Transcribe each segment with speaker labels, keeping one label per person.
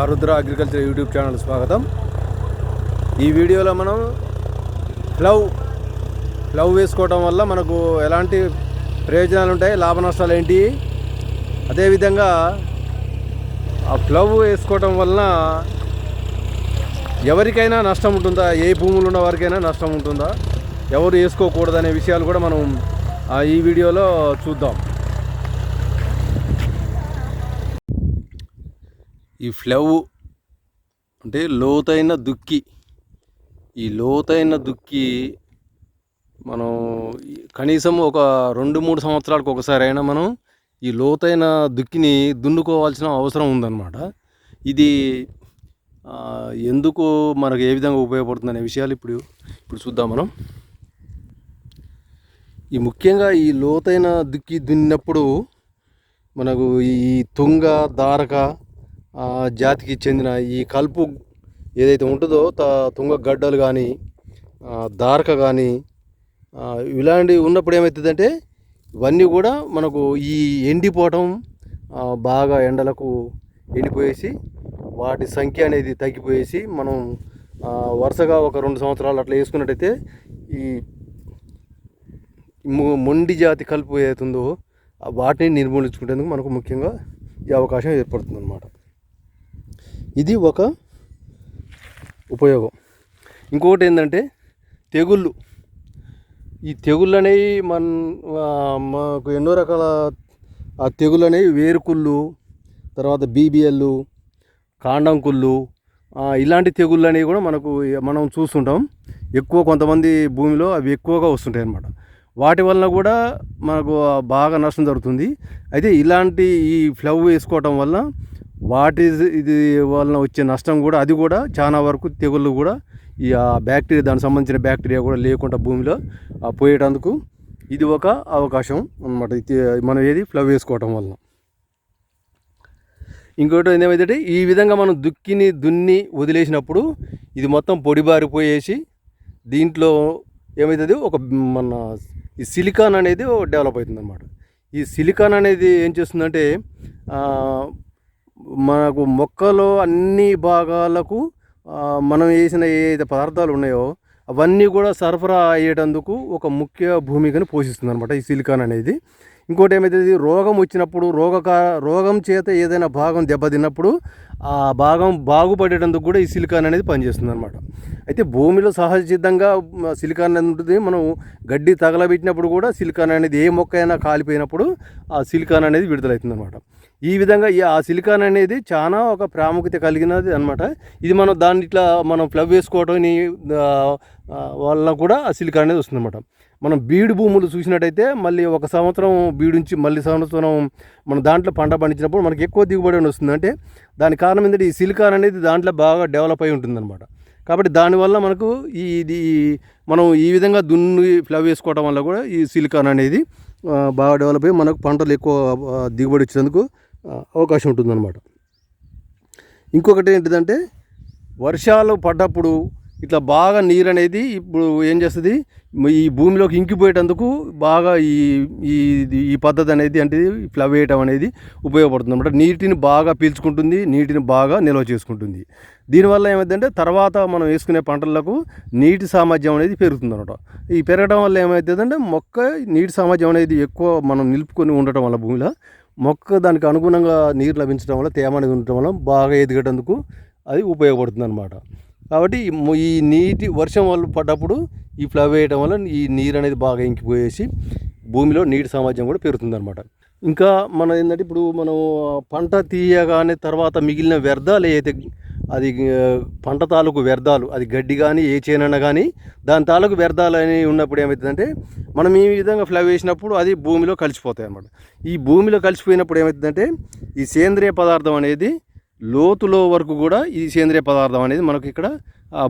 Speaker 1: ఆరుద్ర agriculture YouTube channel స్వాగతం. ఈ వీడియోలో మనం ఫ్లవ్ వేసుకోవడం వల్ల మనకు ఎలాంటి ప్రయోజనాలు ఉంటాయి, లాభ నష్టాలు ఏంటి, అదేవిధంగా ఆ ఫ్లవ్ వేసుకోవడం వలన ఎవరికైనా నష్టం ఉంటుందా, ఏ భూములు ఉన్న వారికైనా నష్టం ఉంటుందా, ఎవరు వేసుకోకూడదనే విషయాలు కూడా మనం ఈ వీడియోలో చూద్దాం. ఈ ఫ్లవ్ అంటే లోతైన దుక్కి. ఈ లోతైన దుక్కి మనం కనీసం ఒక 2-3 సంవత్సరాలకు ఒకసారి అయినా మనం ఈ లోతైన దుక్కిని దున్నుకోవాల్సిన అవసరం ఉందన్నమాట. ఇది ఎందుకు మనకు ఏ విధంగా ఉపయోగపడుతుంది అనే విషయాలు ఇప్పుడు చూద్దాం మనం. ఈ ముఖ్యంగా ఈ లోతైన దుక్కి దున్నినప్పుడు మనకు ఈ తుంగ, దారక జాతికి చెందిన ఈ కలుపు ఏదైతే ఉంటుందో తుంగ గడ్డలు కానీ దారక కానీ ఇలాంటివి ఉన్నప్పుడు ఏమవుతుందంటే ఇవన్నీ కూడా మనకు ఈ ఎండిపోవటం, బాగా ఎండలకు ఎండిపోయేసి వాటి సంఖ్య అనేది తగ్గిపోయేసి మనం వరుసగా ఒక 2 సంవత్సరాలు అట్లా వేసుకున్నట్టయితే ఈ మొండి జాతి కలుపు ఏదైతుందో వాటిని నిర్మూలించుకునేందుకు మనకు ముఖ్యంగా ఈ అవకాశం ఏర్పడుతుంది అన్నమాట. ఇది ఒక ఉపయోగం. ఇంకొకటి ఏంటంటే తెగుళ్ళు. ఈ తెగుళ్ళు అనేవి మాకు ఎన్నో రకాల తెగుళ్ళు అనేవి వేరుకుళ్ళు, తర్వాత బీబీఎల్, కాండం కుళ్ళు, ఇలాంటి తెగుళ్ళు అనేవి కూడా మనం చూస్తుంటాం. ఎక్కువ కొంతమంది భూమిలో అవి ఎక్కువగా వస్తుంటాయి అన్నమాట. వాటి వలన కూడా మనకు బాగా నష్టం జరుగుతుంది. అయితే ఇలాంటి ఈ ఫ్లవ్ వేసుకోవటం వల్ల ఇది వలన వచ్చే నష్టం కూడా అది కూడా చాలా వరకు తెగుళ్ళు కూడా ఈ బ్యాక్టీరియా, దానికి సంబంధించిన బ్యాక్టీరియా కూడా లేకుండా భూమిలో పోయేటందుకు ఇది ఒక అవకాశం అన్నమాట. మనం ఫ్లవ్ వేసుకోవటం వలన. ఇంకోటి ఏమైతే ఈ విధంగా మనం దుక్కిని దున్ని వదిలేసినప్పుడు ఇది మొత్తం పొడిబారిపోయేసి దీంట్లో ఏమవుతుంది, ఈ సిలికాన్ అనేది డెవలప్ అవుతుంది అన్నమాట. ఈ సిలికాన్ అనేది ఏం చేస్తుందంటే మనకు మొక్కలో అన్ని భాగాలకు మనం వేసిన ఏదైతే పదార్థాలు ఉన్నాయో అవన్నీ కూడా సరఫరా అయ్యేటందుకు ఒక ముఖ్య భూమికను పోషిస్తుంది అనమాట ఈ సిలికాన్ అనేది. ఇంకోటి ఏమైతుంది, రోగం వచ్చినప్పుడు రోగం చేత ఏదైనా భాగం దెబ్బతిన్నప్పుడు ఆ భాగం బాగుపడేటందుకు కూడా ఈ సిలికాన్ అనేది పనిచేస్తుంది అనమాట. అయితే భూమిలో సహజ సిద్ధంగా సిలికాన్ అనేది ఉంటుంది. మనం గడ్డి తగలబెట్టినప్పుడు కూడా సిలికాన్ అనేది, ఏ మొక్క అయినా కాలిపోయినప్పుడు ఆ సిలికాన్ అనేది విడుదలవుతుంది అనమాట. ఈ విధంగా ఆ సిలికాన్ అనేది చాలా ఒక ప్రాముఖ్యత కలిగినది అనమాట. ఇది మనం ఫ్లవ్ వేసుకోవటం వల్ల కూడా ఆ సిలికాన్ అనేది వస్తుంది అనమాట. మనం బీడు భూములు చూసినట్టయితే మళ్ళీ ఒక సంవత్సరం బీడుంచి మళ్ళీ సంవత్సరం మనం దాంట్లో పంట పండించినప్పుడు మనకి ఎక్కువ దిగుబడి వస్తుంది. అంటే దానికి కారణం ఏంటంటే ఈ సిలికాన్ అనేది దాంట్లో బాగా డెవలప్ అయి ఉంటుందన్నమాట. కాబట్టి దానివల్ల మనకు మనం ఈ విధంగా ఫ్లవ్ వేసుకోవడం వల్ల కూడా ఈ సిలికాన్ అనేది బాగా డెవలప్ అయ్యి మనకు పంటలు ఎక్కువ దిగుబడి వచ్చేందుకు అవకాశం ఉంటుందన్నమాట. ఇంకొకటి ఏంటిదంటే వర్షాలు పడ్డప్పుడు ఇట్లా బాగా నీరు అనేది ఇప్పుడు ఏం చేస్తుంది, ఈ భూమిలోకి ఇంకిపోయేటందుకు బాగా ఈ పద్ధతి అనేది అంటే ఫ్లవ్ వేయటం అనేది ఉపయోగపడుతుంది అన్నమాట. నీటిని బాగా పీల్చుకుంటుంది, నీటిని బాగా నిల్వ చేసుకుంటుంది. దీనివల్ల ఏమైందంటే తర్వాత మనం వేసుకునే పంటలకు నీటి సామర్థ్యం అనేది పెరుగుతుంది అన్నమాట. ఈ పెరగడం వల్ల ఏమవుతుందంటే మొక్క నీటి సామర్థ్యం అనేది ఎక్కువ మనం నిలుపుకొని ఉండటం వల్ల భూమిలో మొక్క దానికి అనుగుణంగా నీరు లభించడం వల్ల, తేమ అనేది ఉండటం వల్ల బాగా ఎదిగేటందుకు అది ఉపయోగపడుతుంది అన్నమాట. కాబట్టి ఈ వర్షం వల్ల పడ్డప్పుడు ఈ ఫ్లవ్ వేయటం వల్ల ఈ నీరు అనేది బాగా ఇంకిపోయేసి భూమిలో నీటి సామర్థ్యం కూడా పెరుగుతుంది అనమాట. ఇంకా మనం ఏంటంటే ఇప్పుడు మనం పంట తీయగానే తర్వాత మిగిలిన వ్యర్థాలు ఏదైతే అది పంట తాలూకు వ్యర్థాలు, అది గడ్డి కానీ ఏ చేనైనా కానీ దాని తాలూకు వ్యర్థాలు అనేవి ఉన్నప్పుడు ఏమవుతుందంటే మనం ఈ విధంగా ఫ్లవ్ వేసినప్పుడు అది భూమిలో కలిసిపోతాయి అన్నమాట. ఈ భూమిలో కలిసిపోయినప్పుడు ఏమవుతుందంటే ఈ సేంద్రియ పదార్థం అనేది లోతులో వరకు కూడా ఈ సేంద్రియ పదార్థం అనేది మనకు ఇక్కడ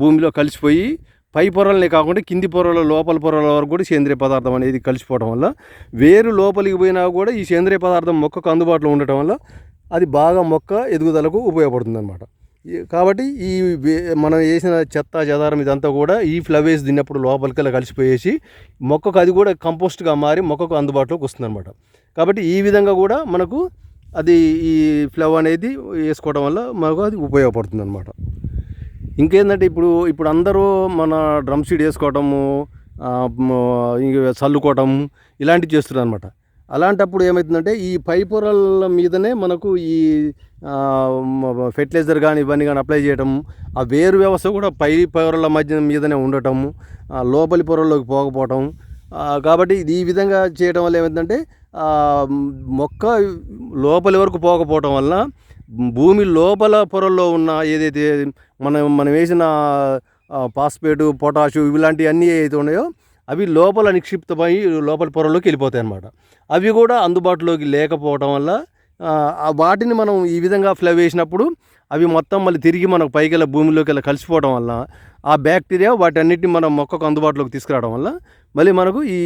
Speaker 1: భూమిలో కలిసిపోయి పై పొరలనే కాకుండా కింది పొరల, లోపల పొరల వరకు కూడా సేంద్రియ పదార్థం అనేది కలిసిపోవడం వల్ల వేరు లోపలికి పోయినా కూడా ఈ సేంద్రియ పదార్థం మొక్కకు అందుబాటులో ఉండటం వల్ల అది బాగా మొక్క ఎదుగుదలకు ఉపయోగపడుతుంది అన్నమాట. కాబట్టి మనం వేసిన చెత్త చెదారం ఇదంతా కూడా ఈ ఫ్లవ్ వేసి తిన్నప్పుడు లోపలికి కలిసిపోయేసి మొక్కకు అది కూడా కంపోస్ట్గా మారి మొక్కకు అందుబాటులోకి వస్తుంది అనమాట. కాబట్టి ఈ విధంగా కూడా మనకు అది ఈ ఫ్లవ్ అనేది వేసుకోవడం వల్ల మాకు అది ఉపయోగపడుతుంది అనమాట. ఇంకేంటంటే ఇప్పుడు అందరూ మన డ్రమ్ సీడ్ వేసుకోవటము, ఇంక చల్లుకోవటం ఇలాంటివి చేస్తున్నారు అనమాట. అలాంటప్పుడు ఏమవుతుందంటే ఈ పై పొరల మీదనే మనకు ఈ ఫెర్టిలైజర్ కానీ ఇవన్నీ కానీ అప్లై చేయటం, ఆ వేరు వ్యవస్థ కూడా పై పొరల మధ్య మీదనే ఉండటము, లోపలి పొరల్లోకి పోకపోవటం. కాబట్టి ఈ విధంగా చేయడం వల్ల ఏమైందంటే మొక్క లోపలి వరకు పోకపోవటం వల్ల భూమి లోపల పొరల్లో ఉన్న ఏదైతే మనం వేసిన ఫాస్ఫేటు, పొటాషు ఇలాంటివి అన్నీ ఏదైతే ఉన్నాయో అవి లోపల నిక్షిప్తమై లోపల పొరల్లోకి వెళ్ళిపోతాయి అన్నమాట. అవి కూడా అందుబాటులోకి లేకపోవటం వల్ల వాటిని మనం ఈ విధంగా ఫ్లవ్ వేసినప్పుడు అవి మొత్తం మళ్ళీ తిరిగి మనకు పైకి భూమిలోకి కలిసిపోవడం వల్ల ఆ బ్యాక్టీరియా వాటన్నిటిని మనం మొక్కకు అందుబాటులోకి తీసుకురావడం వల్ల మళ్ళీ మనకు ఈ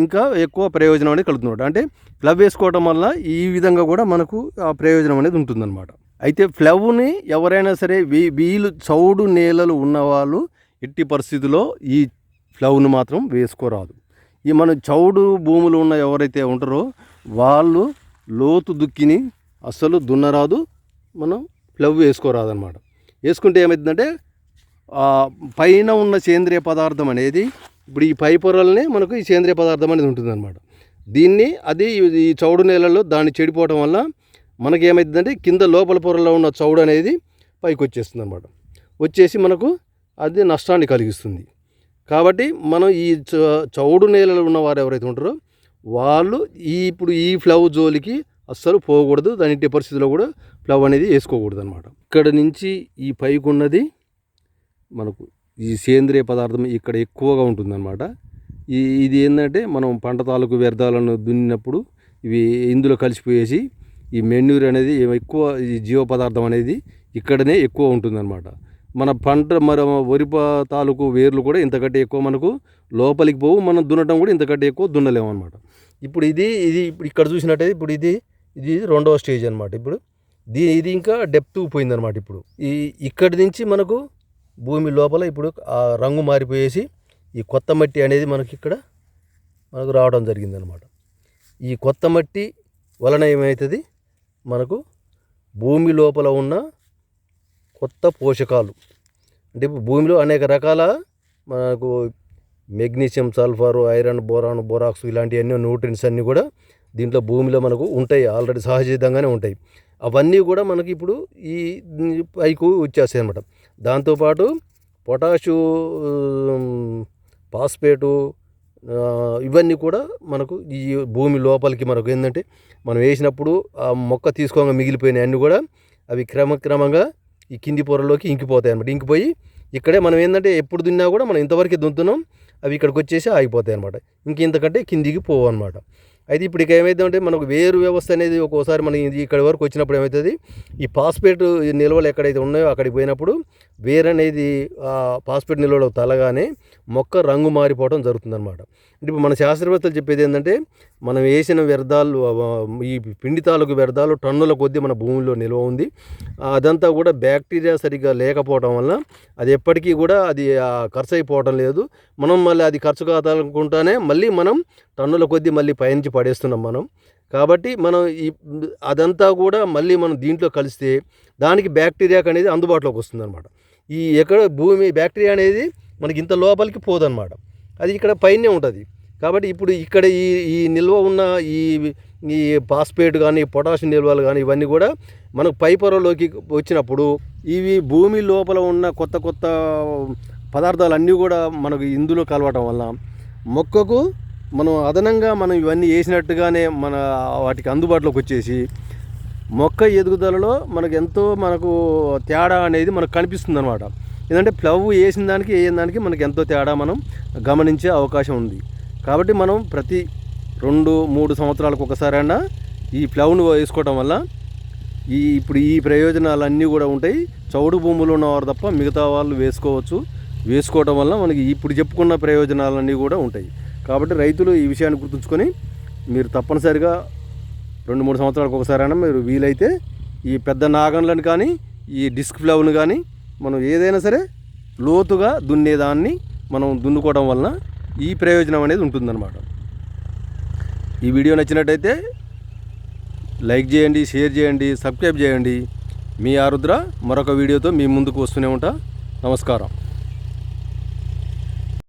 Speaker 1: ఇంకా ఎక్కువ ప్రయోజనం అనేది కలుగుతుంది. అంటే ఫ్లవ్ వేసుకోవడం వల్ల ఈ విధంగా కూడా మనకు ఆ ప్రయోజనం అనేది ఉంటుందన్నమాట. అయితే ఫ్లవ్ని ఎవరైనా సరే వీళ్ళు చౌడు నేలలు ఉన్నవాళ్ళు ఎట్టి పరిస్థితుల్లో ఈ ఫ్లవ్ను మాత్రం వేసుకోరాదు. ఈ మన చౌడు భూములు ఉన్న ఎవరైతే ఉంటారో వాళ్ళు లోతు దుక్కిని అస్సలు దున్నరాదు, మనం ఫ్లవ్ వేసుకోరాదు అనమాట. వేసుకుంటే ఏమవుతుందంటే పైన ఉన్న సేంద్రియ పదార్థం అనేది ఇప్పుడు ఈ పై పొరలనే మనకు ఈ సేంద్రియ పదార్థం అనేది ఉంటుందన్నమాట. దీన్ని ఈ చౌడు నేలలో దాన్ని చెడిపోవడం వల్ల మనకి ఏమవుతుందంటే కింద లోపల పొరలో ఉన్న చౌడు అనేది పైకి వచ్చేస్తుంది అనమాట. వచ్చేసి మనకు అది నష్టాన్ని కలిగిస్తుంది. కాబట్టి మనం ఈ చౌడు నేలలో ఉన్న వారు ఎవరైతే ఉంటారో వాళ్ళు ఇప్పుడు ఈ ఫ్లవ్ జోలికి అస్సలు పోకూడదు. దాని ఇంటి పరిస్థితిలో కూడా ఫ్లవ్ అనేది వేసుకోకూడదు అనమాట. ఇక్కడ నుంచి ఈ పైకి ఉన్నది మనకు ఈ సేంద్రియ పదార్థం ఇక్కడ ఎక్కువగా ఉంటుందన్నమాట. ఇది ఏంటంటే మనం పంట తాలూకు వ్యర్థాలను దున్నినప్పుడు ఇవి ఇందులో కలిసిపోయేసి ఈ మెన్యూర్ అనేది ఎక్కువ ఈ జీవ పదార్థం అనేది ఇక్కడనే ఎక్కువ ఉంటుందన్నమాట. మన పంట వరి తాలూకు వేర్లు కూడా ఇంతకంటే ఎక్కువ మనకు లోపలికి పోవు, మనం దున్నటం కూడా ఇంతకంటే ఎక్కువ దున్నలేము అనమాట. ఇప్పుడు ఇది ఇక్కడ చూసినట్టయితే ఇప్పుడు ఇది రెండవ స్టేజ్ అనమాట. ఇప్పుడు ఇది ఇంకా డెప్త్ పోయిందనమాట. ఇప్పుడు ఇక్కడి నుంచి మనకు భూమి లోపల ఇప్పుడు ఆ రంగు మారిపోయేసి ఈ కొత్త మట్టి అనేది మనకు రావడం జరిగిందనమాట. ఈ కొత్త మట్టి వలన ఏమవుతుంది, మనకు భూమి లోపల ఉన్న కొత్త పోషకాలు అంటే భూమిలో అనేక రకాల మనకు magnesium, sulphur, iron, boron, borax ఇలాంటివన్నీ న్యూట్రియంట్స్ అన్నీ కూడా దీంట్లో భూమిలో మనకు ఉంటాయి, ఆల్రెడీ సహజసిద్ధంగానే ఉంటాయి. అవన్నీ కూడా మనకి ఇప్పుడు ఈ పైకి వచ్చేస్తాయి అన్నమాట. దాంతోపాటు పొటాషు, ఫాస్ఫేటు ఇవన్నీ కూడా మనకు ఈ భూమి లోపలికి మనకు ఏంటంటే మనం వేసినప్పుడు ఆ మొక్క తీసుకోగా మిగిలిపోయినాయి అన్నీ కూడా అవి క్రమక్రమంగా ఈ కింది పొరలోకి ఇంకిపోతాయి అన్నమాట. ఇంకిపోయి ఇక్కడే మనం ఏంటంటే ఎప్పుడు దున్నా కూడా మనం ఇంతవరకు దున్నుతున్నాం, అవి ఇక్కడికి వచ్చేసి ఆగిపోతాయి అన్నమాట. ఇంతకంటే కిందికి పోవు అనమాట. అయితే ఇప్పుడు ఏమవుతుందంటే మనకు వేరు వ్యవస్థ అనేది ఒక్కోసారి మనం ఇక్కడి వరకు వచ్చినప్పుడు ఏమవుతుంది, ఈ ఫాస్ఫేట్ నిల్వలు ఎక్కడైతే ఉన్నాయో అక్కడికి పోయినప్పుడు వేరు అనేది ఫాస్ఫేట్ నిల్వలు తలగానే మొక్క రంగు మారిపోవడం జరుగుతుందన్నమాట. అంటే ఇప్పుడు మన శాస్త్రవేత్తలు చెప్పేది ఏంటంటే మనం వేసిన వ్యర్థాలు, ఈ పిండి తాలూకు వ్యర్థాలు టన్నుల కొద్దీ మన భూమిలో నిల్వ ఉంది. అదంతా కూడా బ్యాక్టీరియా సరిగ్గా లేకపోవడం వల్ల అది ఎప్పటికీ కూడా అది ఖర్చు అయిపోవడం లేదు. మనం మళ్ళీ అది ఖర్చు కాదనుకుంటానే మళ్ళీ మనం టన్నుల కొద్దీ మళ్ళీ పైనుంచి పడేస్తున్నాం మనం. కాబట్టి మనం అదంతా కూడా మళ్ళీ మనం దీంట్లో కలిస్తే దానికి బ్యాక్టీరియా అనేది అందుబాటులోకి వస్తుంది అనమాట. భూమి బ్యాక్టీరియా అనేది మనకి ఇంత లోపలికి పోదన్నమాట, అది ఇక్కడ పైనే ఉంటుంది. కాబట్టి ఇప్పుడు ఇక్కడ ఈ నిల్వ ఉన్న ఈ ఫాస్ఫేట్ కానీ పొటాషియం నిల్వలు కానీ ఇవన్నీ కూడా మనకు పై పొరలోకి వచ్చినప్పుడు ఇవి భూమి లోపల ఉన్న కొత్త కొత్త పదార్థాలన్నీ కూడా మనకు ఇందులో కలవటం వల్ల మొక్కకు మనం అదనంగా మనం ఇవన్నీ వేసినట్టుగానే వాటికి అందుబాటులోకి వచ్చేసి మొక్క ఎదుగుదలలో మనకు తేడా అనేది మనకు కనిపిస్తుంది అనమాట. ఎందుకంటే ప్లవ్ వేసిన దానికి వేయని దానికి మనకు ఎంతో తేడా మనం గమనించే అవకాశం ఉంది. కాబట్టి మనం ప్రతి 2-3 సంవత్సరాలకు ఒకసారైనా ఈ ప్లవ్ను వేసుకోవటం వల్ల ఇప్పుడు ఈ ప్రయోజనాలన్నీ కూడా ఉంటాయి. చౌడు భూములు ఉన్నవారు తప్ప మిగతా వాళ్ళు వేసుకోవటం వల్ల మనకి ఇప్పుడు చెప్పుకున్న ప్రయోజనాలన్నీ కూడా ఉంటాయి. కాబట్టి రైతులు ఈ విషయాన్ని గుర్తుంచుకొని మీరు తప్పనిసరిగా 2-3 సంవత్సరాలకు ఒకసారైనా మీరు వీలైతే ఈ పెద్ద నాగన్లను కానీ ఈ డిస్క్ ప్లవ్ను కానీ మనం ఏదైనా సరే లోతుగా దున్నేదాన్ని మనం దున్నుకోవడం వలన ఈ ప్రయోజనం అనేది ఉంటుందన్నమాట. ఈ వీడియో నచ్చినట్టయితే లైక్ చేయండి, షేర్ చేయండి, సబ్స్క్రైబ్ చేయండి. మీ ఆరుద్ర మరొక వీడియోతో మీ ముందుకు వస్తూనే ఉంటా. నమస్కారం.